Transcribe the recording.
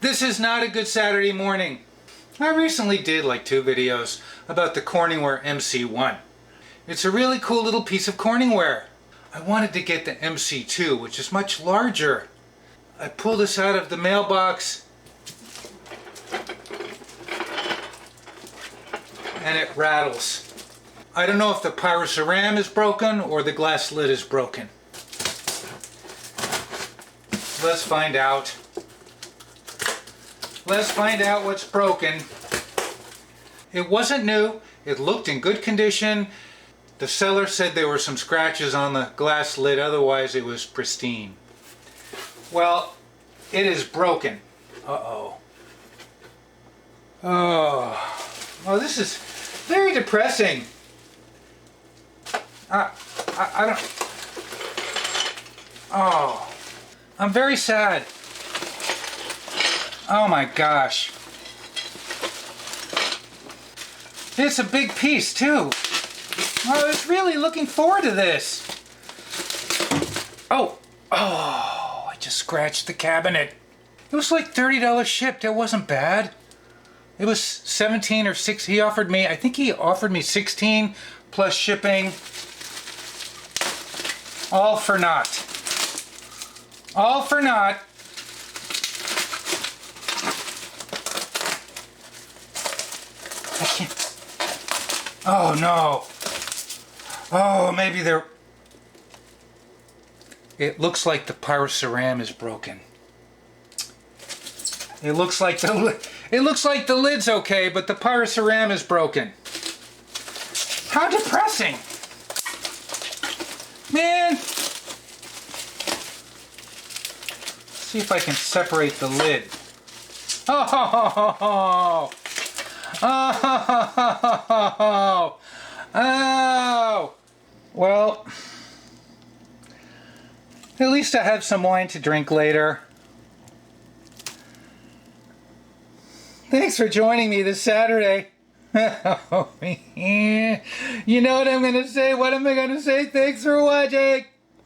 This is not a good Saturday morning. I recently did like 2 videos about the Corning Ware MC-1. It's a really cool little piece of Corning ware. I wanted to get the MC-2, which is much larger. I pull this out of the mailbox and it rattles. I don't know if the pyroceram is broken or the glass lid is broken. Let's find out. Let's find out what's broken. It wasn't new. It looked in good condition. The seller said there were some scratches on the glass lid, otherwise it was pristine. Well, it is broken. Uh-oh. Oh, this is very depressing. I don't... Oh, I'm very sad. Oh my gosh. It's a big piece too. I was really looking forward to this. Oh, I just scratched the cabinet. It was like $30 shipped. It wasn't bad. It was 17 or 6. I think he offered me 16 plus shipping. All for naught. All for naught. I can't. Oh no. Oh, maybe there. It looks like the pyroceram is broken. It looks like the lid's okay, but the pyroceram is broken. How depressing. Man. Let's see if I can separate the lid. Oh. Oh, oh, well, at least I have some wine to drink later. Thanks for joining me this Saturday. You know what I'm going to say? What am I going to say? Thanks for watching.